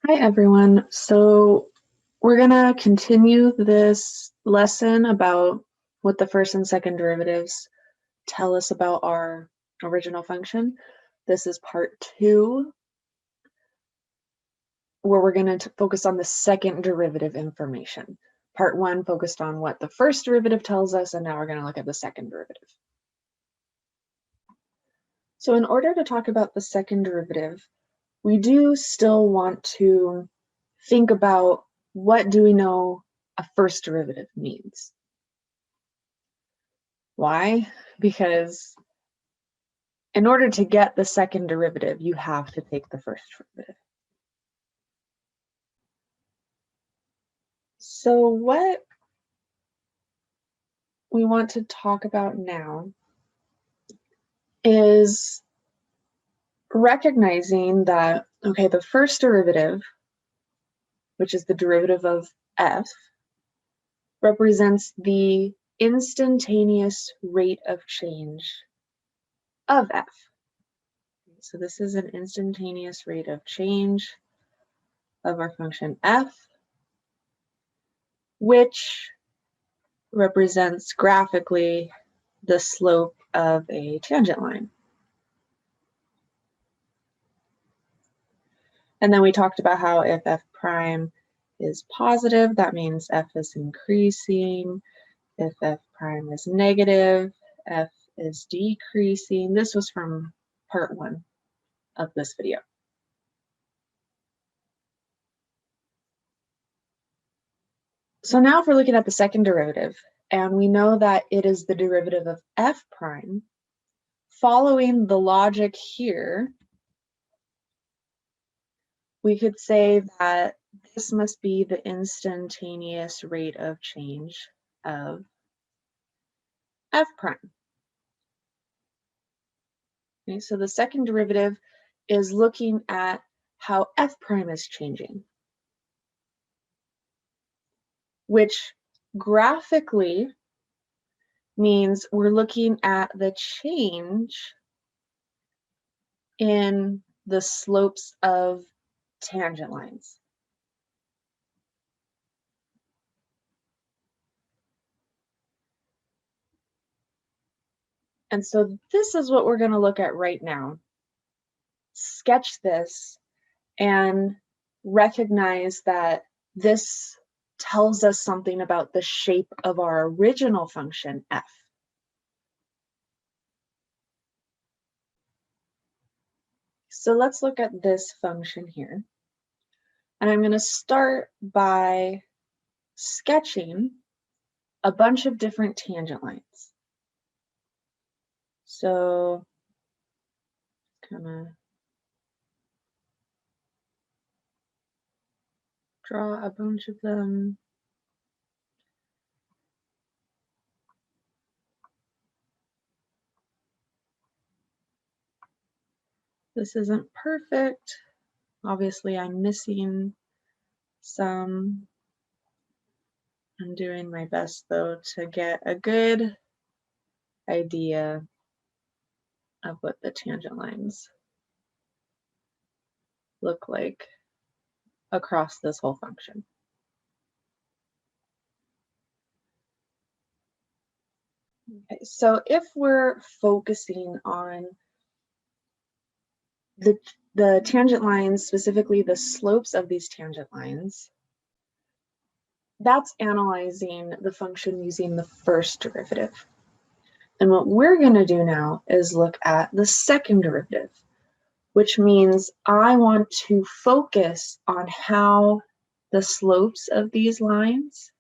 Hi, everyone. So we're going to continue this lesson about what the first and second derivatives tell us about our original function. This is part 2, where we're going to focus on the second derivative information. Part 1 focused on what the first derivative tells us, and now we're going to look at the second derivative. So in order to talk about the second derivative, we do still want to think about what do we know a first derivative means. Why? Because in order to get the second derivative, you have to take the first derivative. So what we want to talk about now is recognizing that, okay, the first derivative, which is the derivative of f, represents the instantaneous rate of change of f. So this is an instantaneous rate of change of our function f, which represents graphically the slope of a tangent line. And then we talked about how if f prime is positive, that means f is increasing. If f prime is negative, f is decreasing. This was from part 1 of this video. So now if we're looking at the second derivative, and we know that it is the derivative of f prime, following the logic here, we could say that this must be the instantaneous rate of change of f prime. Okay, so the second derivative is looking at how f prime is changing, which graphically means we're looking at the change in the slopes of tangent lines. And so this is what we're going to look at right now. Sketch this and recognize that this tells us something about the shape of our original function f. So let's look at this function here. And I'm going to start by sketching a bunch of different tangent lines. So kind of draw a bunch of them. This isn't perfect. Obviously, I'm missing some. I'm doing my best, though, to get a good idea of what the tangent lines look like across this whole function. Okay, so if we're focusing on the tangent lines, specifically the slopes of these tangent lines, that's analyzing the function using the first derivative. And what we're going to do now is look at the second derivative, which means I want to focus on how the slopes of these lines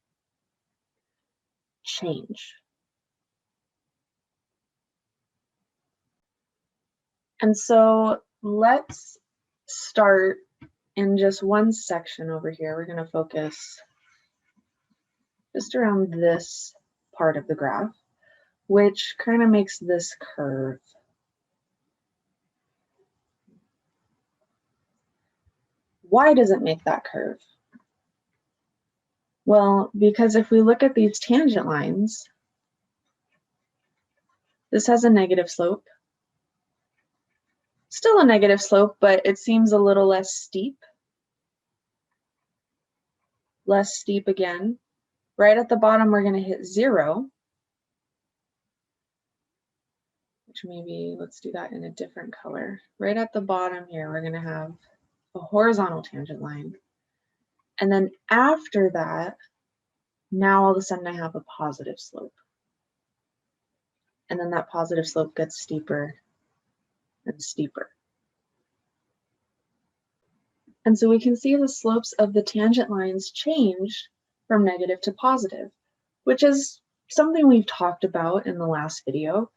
change. And so let's start in just one section over here. We're going to focus just around this part of the graph, which kind of makes this curve. Why does it make that curve? Well, because if we look at these tangent lines, this has a negative slope. Still a negative slope, but it seems a little less steep. less steep again. Right at the bottom, we're going to hit 0, which maybe let's do that in a different color. Right at the bottom here, we're going to have a horizontal tangent line. And then after that, now all of a sudden I have a positive slope. And then that positive slope gets steeper and steeper. And so we can see the slopes of the tangent lines change from negative to positive, which is something we've talked about in the last video.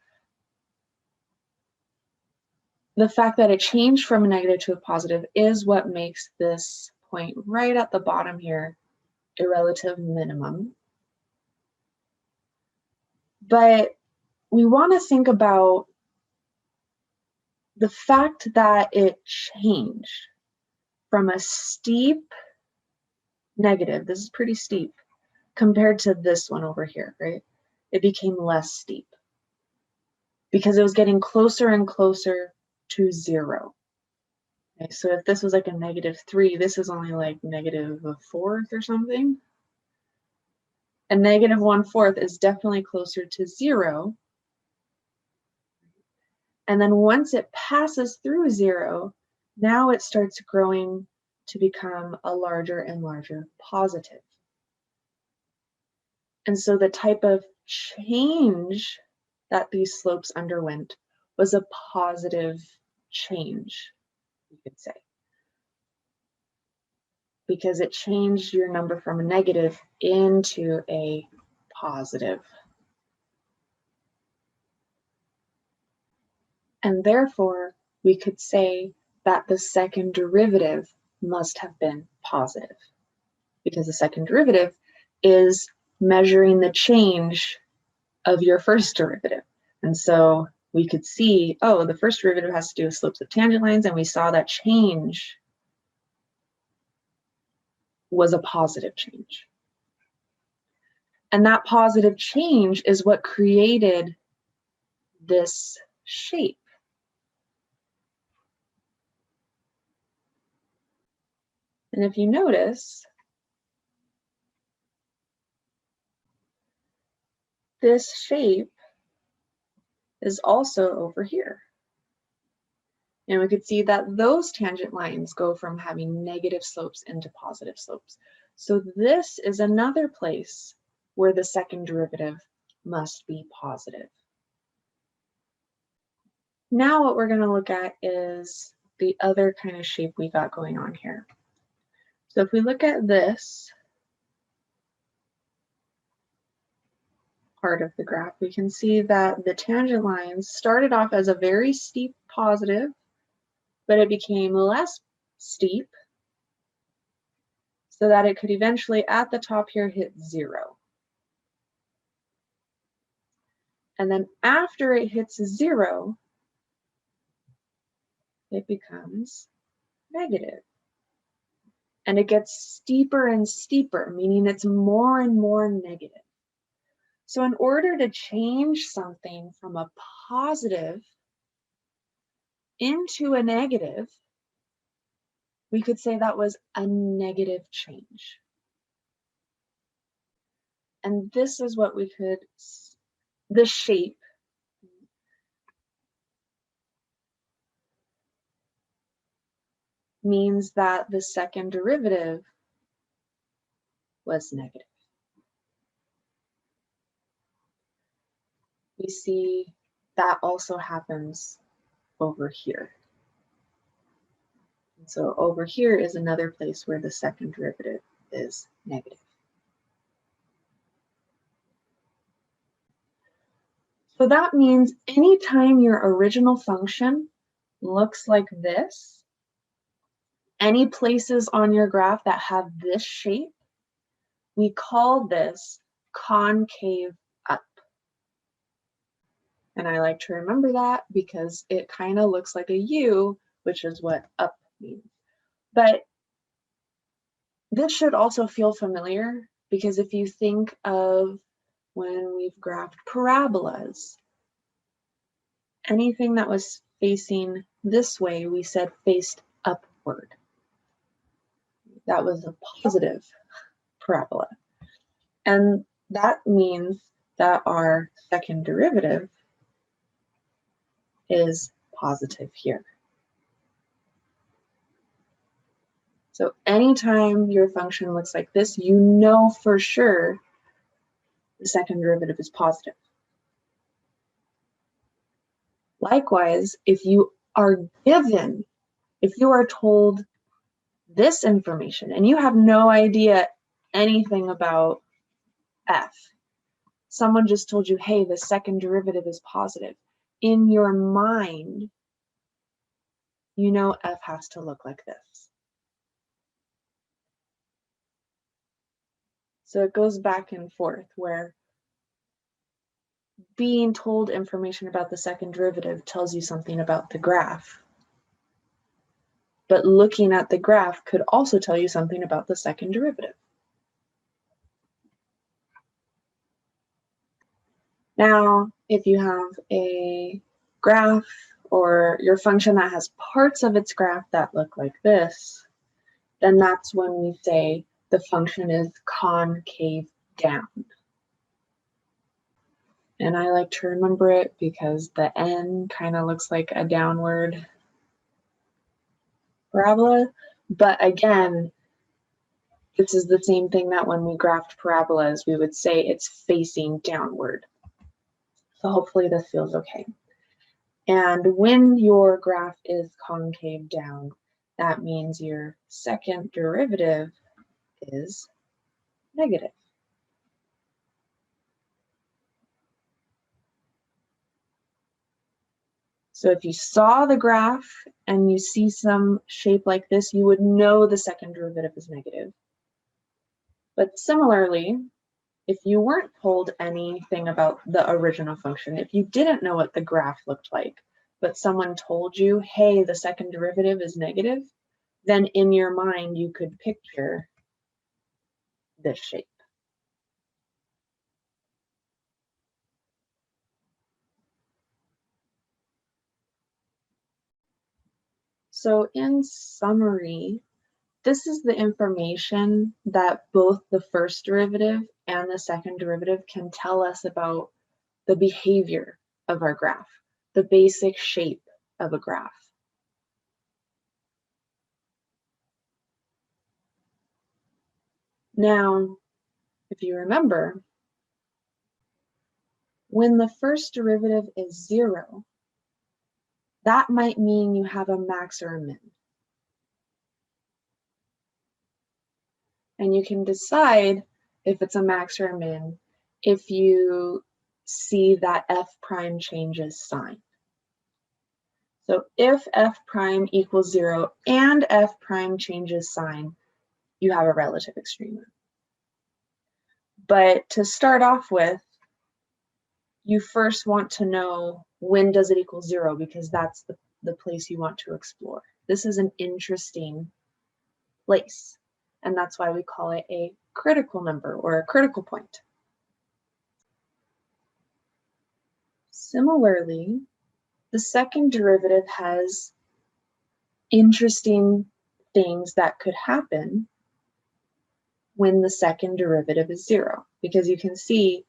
The fact that it changed from a negative to a positive is what makes this point right at the bottom here a relative minimum. But we want to think about the fact that it changed from a steep negative, this is pretty steep, compared to this one over here, right? It became less steep because it was getting closer and closer to 0. Okay, so if this was like a -3, this is only like -1/4 or something. A -1/4 is definitely closer to 0. And then once it passes through 0, now it starts growing to become a larger and larger positive. And so the type of change that these slopes underwent was a positive change, you could say, because it changed your number from a negative into a positive. And therefore, we could say that the second derivative must have been positive, because the second derivative is measuring the change of your first derivative. And so we could see, oh, the first derivative has to do with slopes of tangent lines, and we saw that change was a positive change. And that positive change is what created this shape. And if you notice, this shape is also over here. And we could see that those tangent lines go from having negative slopes into positive slopes. So this is another place where the second derivative must be positive. Now what we're going to look at is the other kind of shape we got going on here. So if we look at this part of the graph, we can see that the tangent lines started off as a very steep positive, but it became less steep so that it could eventually at the top here hit 0. And then after it hits 0, it becomes negative. And it gets steeper and steeper, meaning it's more and more negative. So in order to change something from a positive into a negative, we could say that was a negative change. And this is what we could, the shape means that the second derivative was negative. We see that also happens over here. And so over here is another place where the second derivative is negative. So that means anytime your original function looks like this, any places on your graph that have this shape, we call this concave up. And I like to remember that because it kind of looks like a U, which is what up means. But this should also feel familiar, because if you think of when we've graphed parabolas, anything that was facing this way, we said faced upward. That was a positive parabola. And that means that our second derivative is positive here. So anytime your function looks like this, you know for sure the second derivative is positive. Likewise, if you are told this information and you have no idea anything about f, someone just told you, hey, the second derivative is positive. In your mind, you know f has to look like this. So it goes back and forth where being told information about the second derivative tells you something about the graph. But looking at the graph could also tell you something about the second derivative. Now, if you have a graph or your function that has parts of its graph that look like this, then that's when we say the function is concave down. And I like to remember it because the n kind of looks like a downward parabola. But again, this is the same thing that when we graphed parabolas, we would say it's facing downward. So hopefully this feels okay. And when your graph is concave down, that means your second derivative is negative. So if you saw the graph and you see some shape like this, you would know the second derivative is negative. But similarly, if you weren't told anything about the original function, if you didn't know what the graph looked like, but someone told you, hey, the second derivative is negative, then in your mind you could picture this shape. So in summary, this is the information that both the first derivative and the second derivative can tell us about the behavior of our graph, the basic shape of a graph. Now, if you remember, when the first derivative is 0, that might mean you have a max or a min. And you can decide if it's a max or a min if you see that f prime changes sign. So if f prime equals 0 and f prime changes sign, you have a relative extrema. But to start off with, you first want to know when does it equal 0, because that's the place you want to explore. This is an interesting place, and that's why we call it a critical number or a critical point. Similarly, the second derivative has interesting things that could happen when the second derivative is 0, because you can see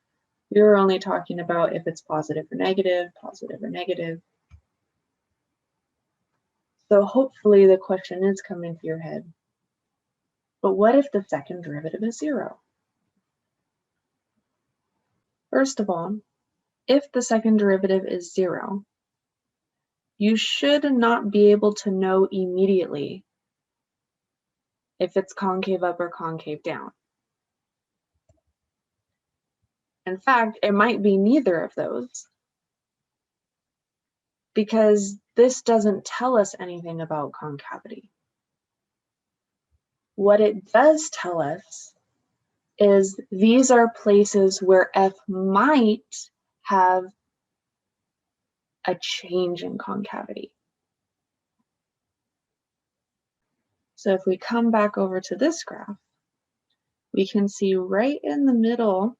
we were only talking about if it's positive or negative, positive or negative. So hopefully the question is coming to your head, but what if the second derivative is 0? First of all, if the second derivative is 0, you should not be able to know immediately if it's concave up or concave down. In fact, it might be neither of those, because this doesn't tell us anything about concavity. What it does tell us is these are places where f might have a change in concavity. So if we come back over to this graph, we can see right in the middle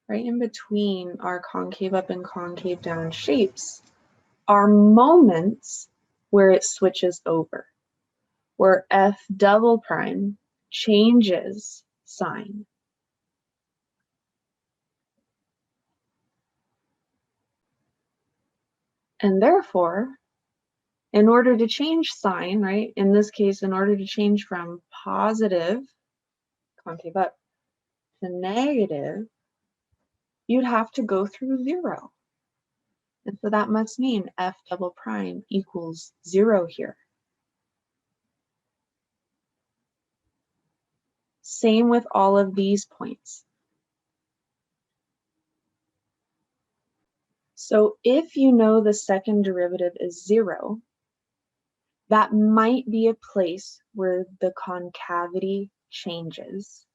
right in between our concave up and concave down shapes, are moments where it switches over, where F double prime changes sign. And therefore, in order to change sign, right, in this case, in order to change from positive, concave up, to negative, you'd have to go through 0. And so that must mean F double prime equals 0 here. Same with all of these points. So if you know the second derivative is 0, that might be a place where the concavity changes.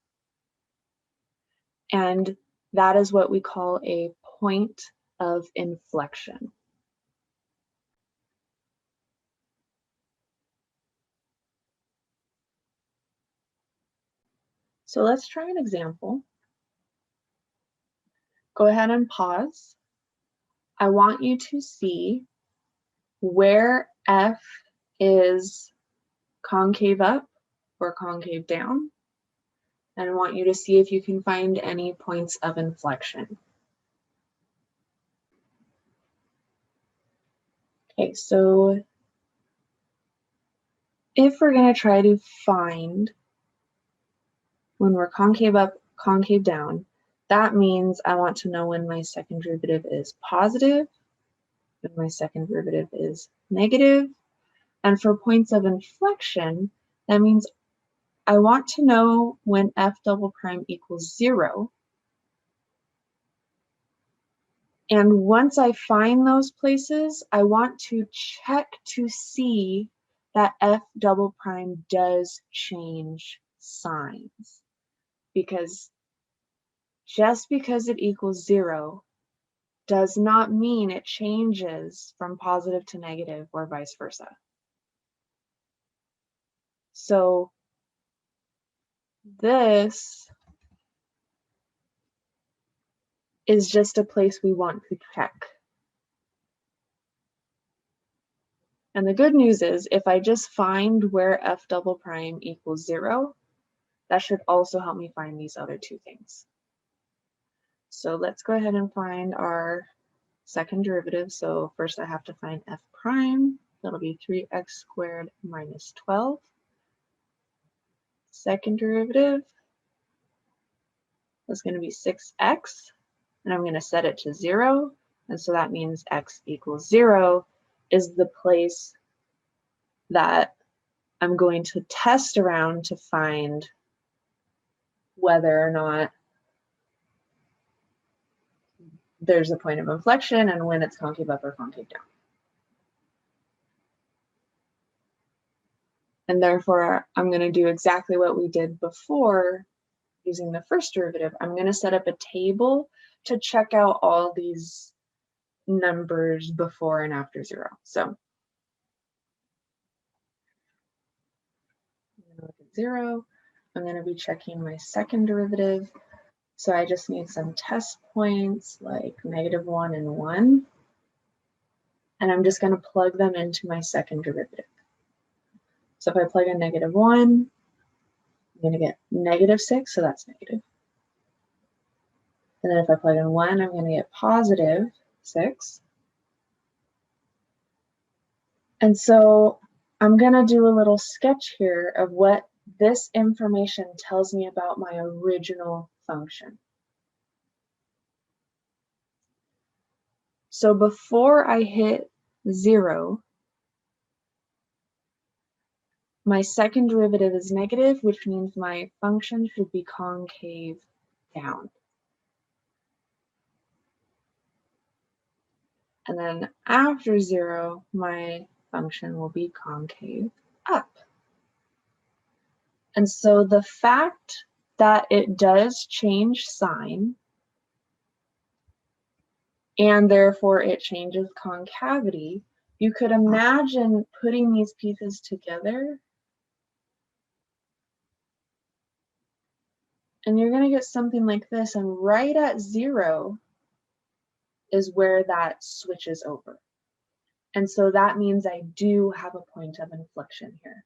And that is what we call a point of inflection. So let's try an example. Go ahead and pause. I want you to see where F is concave up or concave down. And I want you to see if you can find any points of inflection. Okay, so if we're going to try to find when we're concave up, concave down, that means I want to know when my second derivative is positive, when my second derivative is negative. And for points of inflection, that means I want to know when F double prime equals 0. And once I find those places, I want to check to see that F double prime does change signs. Because just because it equals 0 does not mean it changes from positive to negative or vice versa. So this is just a place we want to check. And the good news is if I just find where F double prime equals 0, that should also help me find these other two things. So let's go ahead and find our second derivative. So first I have to find F prime. That'll be 3x squared minus 12. Second derivative is going to be 6x, and I'm going to set it to 0. And so that means x equals 0 is the place that I'm going to test around to find whether or not there's a point of inflection and when it's concave up or concave down. And therefore, I'm going to do exactly what we did before using the first derivative. I'm going to set up a table to check out all these numbers before and after 0. So I'm going to look at 0. I'm going to be checking my second derivative. So I just need some test points like -1 and 1. And I'm just going to plug them into my second derivative. So if I plug in -1, I'm going to get -6, so that's negative. And then if I plug in 1, I'm going to get +6. And so I'm going to do a little sketch here of what this information tells me about my original function. So before I hit 0, my second derivative is negative, which means my function should be concave down. And then after 0, my function will be concave up. And so the fact that it does change sign, and therefore it changes concavity, you could imagine putting these pieces together And you're going to get something like this, and right at 0 is where that switches over. And so that means I do have a point of inflection here.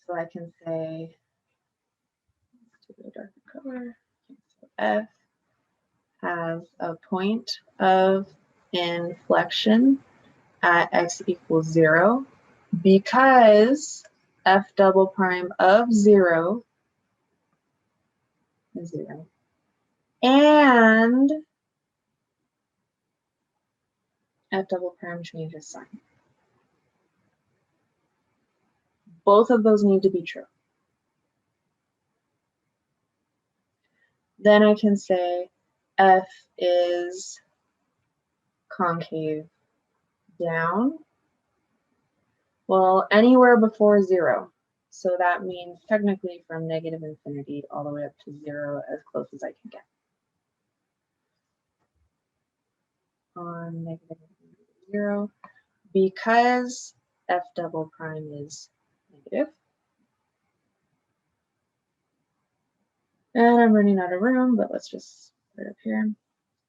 So I can say, let's do a darker color, so F has a point of inflection at x equals 0 because F double prime of 0 is 0. And F double prime changes sign. Both of those need to be true. Then I can say F is concave down. Well, anywhere before 0. So that means technically from negative infinity all the way up to 0, as close as I can get. On negative 0, because F double prime is negative. And I'm running out of room, but let's just put it up here.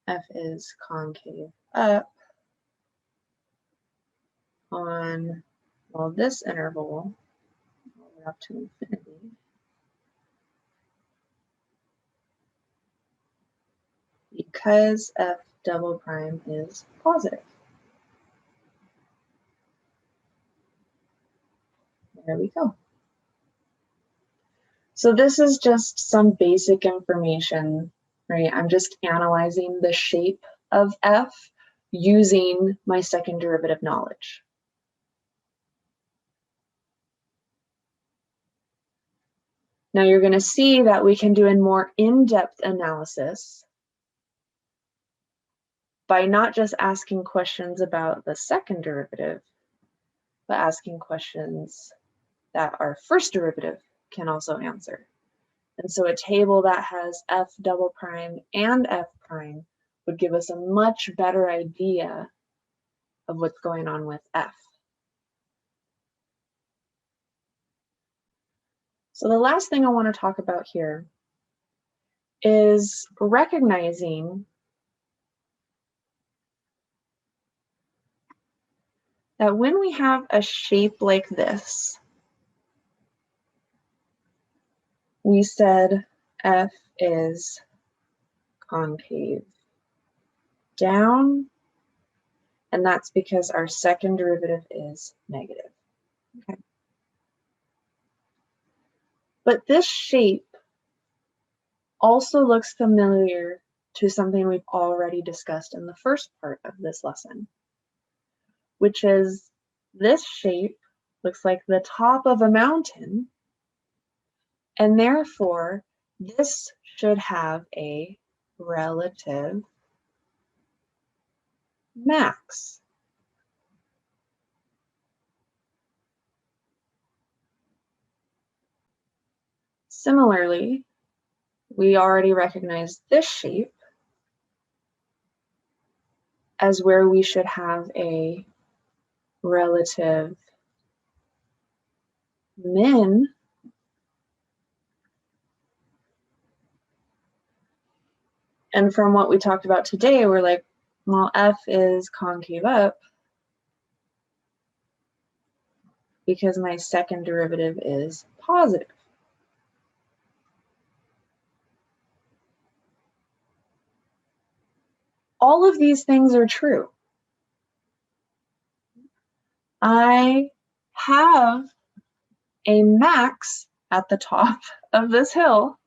F is concave up on, well, this interval all the way up to infinity. Because F double prime is positive. There we go. So this is just some basic information, right? I'm just analyzing the shape of F using my second derivative knowledge. Now you're going to see that we can do a more in-depth analysis by not just asking questions about the second derivative, but asking questions that our first derivative can also answer. And so a table that has F double prime and F prime would give us a much better idea of what's going on with F. So the last thing I want to talk about here is recognizing that when we have a shape like this, we said F is concave down, and that's because our second derivative is negative. Okay. But this shape also looks familiar to something we've already discussed in the first part of this lesson, which is this shape looks like the top of a mountain, and therefore this should have a relative max. Similarly, we already recognize this shape as where we should have a relative min. And from what we talked about today, we're like, well, F is concave up because my second derivative is positive. All of these things are true. I have a max at the top of this hill,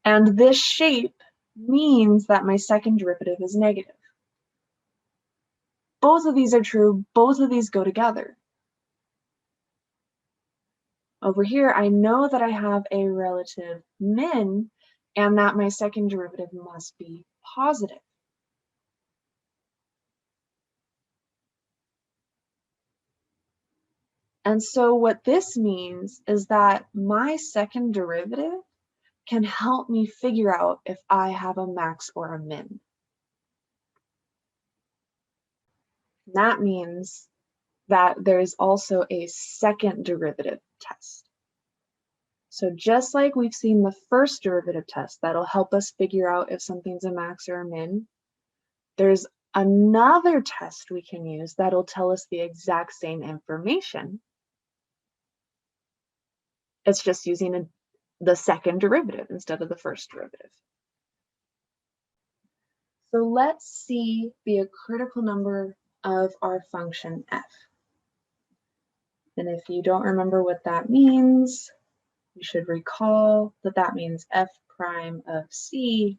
and this shape means that my second derivative is negative. Both of these are true. Both of these go together. Over here, I know that I have a relative min and that my second derivative must be positive. And so what this means is that my second derivative can help me figure out if I have a max or a min. That means that there's also a second derivative test. So just like we've seen the first derivative test that'll help us figure out if something's a max or a min, there's another test we can use that'll tell us the exact same information. It's just using the second derivative instead of the first derivative. So let's see the critical number of our function f. And if you don't remember what that means, you should recall that that means f prime of c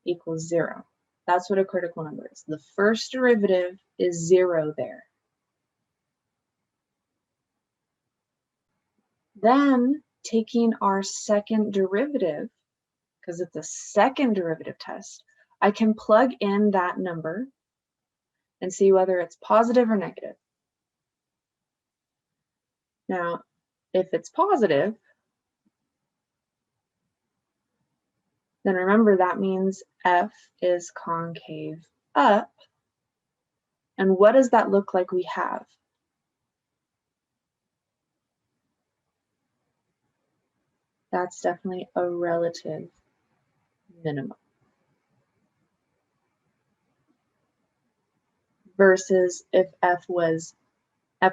equals 0. That's what a critical number is. The first derivative is 0 there. Then taking our second derivative, because it's a second derivative test, I can plug in that number and see whether it's positive or negative. Now, if it's positive, then remember that means f is concave up. And what does that look like we have? That's definitely a relative minimum. Versus if f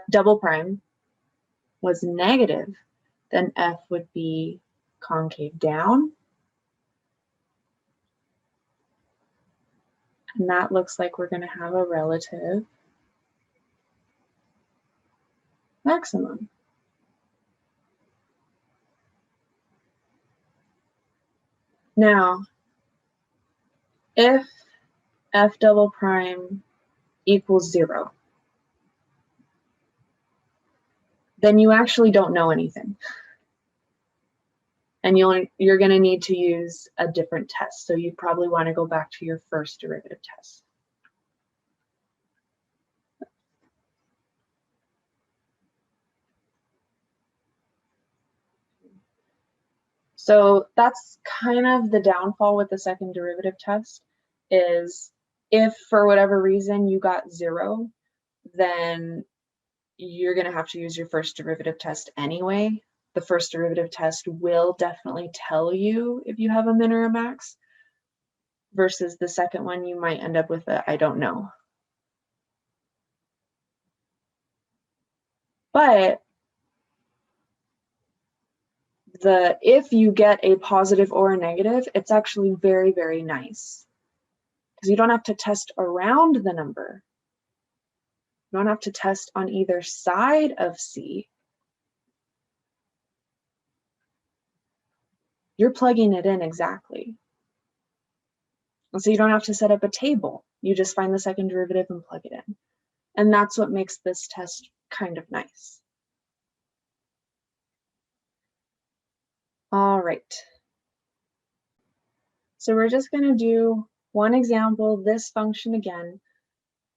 double prime was negative, then f would be concave down. And that looks like we're going to have a relative maximum. Now, if f double prime equals 0, then you actually don't know anything. And you're going to need to use a different test. So you probably want to go back to your first derivative test. So that's kind of the downfall with the second derivative test, is if for whatever reason you got 0, then you're going to have to use your first derivative test anyway. The first derivative test will definitely tell you if you have a min or a max, versus the second one you might end up with a I don't know. But if you get a positive or a negative, it's actually very, very nice, because you don't have to test around the number. You don't have to test on either side of C. You're plugging it in exactly. And so you don't have to set up a table. You just find the second derivative and plug it in. And that's what makes this test kind of nice. All right. So we're just going to do one example, this function again.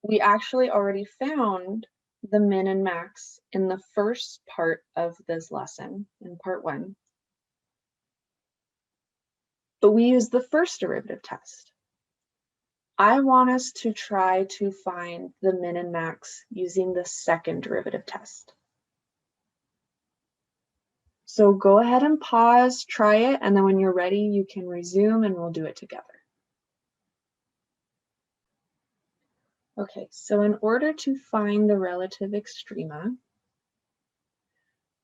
We actually already found the min and max in the first part of this lesson, in part 1. But we used the first derivative test. I want us to try to find the min and max using the second derivative test. So go ahead and pause, try it, and then when you're ready, you can resume and we'll do it together. Okay, so in order to find the relative extrema,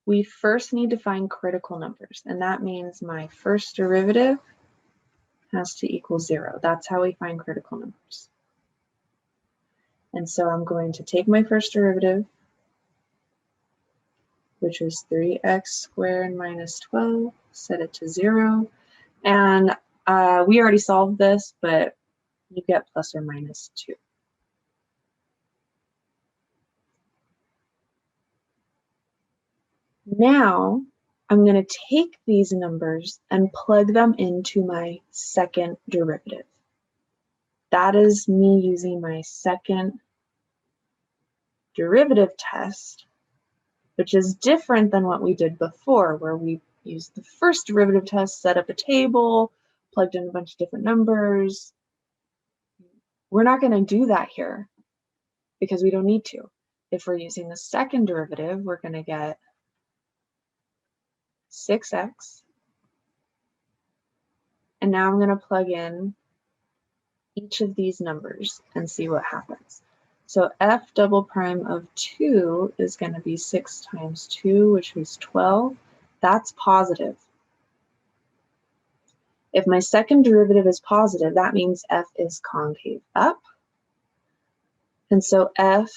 we first need to find critical numbers, and that means my first derivative has to equal 0. That's how we find critical numbers. And so I'm going to take my first derivative, which is 3x squared minus 12, set it to 0. And we already solved this, but you get plus or minus 2. Now, I'm going to take these numbers and plug them into my second derivative. That is me using my second derivative test, which is different than what we did before, where we used the first derivative test, set up a table, plugged in a bunch of different numbers. We're not going to do that here because we don't need to. If we're using the second derivative, we're going to get 6x. And now I'm going to plug in each of these numbers and see what happens. So f double prime of 2 is going to be 6 times 2, which is 12. That's positive. If my second derivative is positive, that means f is concave up. And so f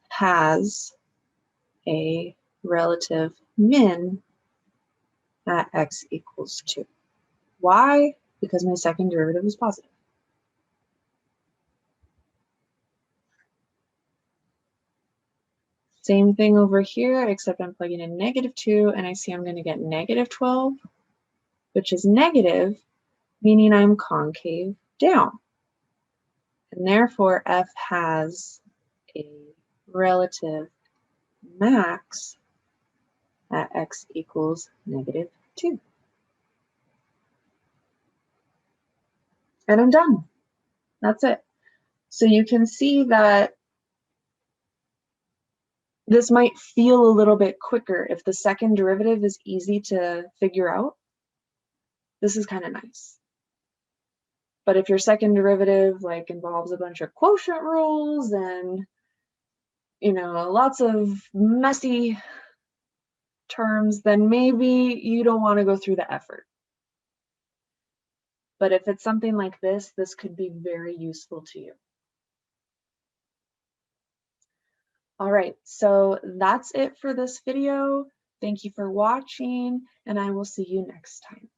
has a relative min at x equals 2. Why? Because my second derivative is positive. Same thing over here, except I'm plugging in -2, and I see I'm going to get -12, which is negative, meaning I'm concave down. And therefore, f has a relative max at x equals -2. And I'm done. That's it. So you can see that this might feel a little bit quicker if the second derivative is easy to figure out. This is kind of nice. But if your second derivative like involves a bunch of quotient rules and lots of messy terms, then maybe you don't want to go through the effort. But if it's something like this could be very useful to you. All right, so that's it for this video. Thank you for watching, and I will see you next time.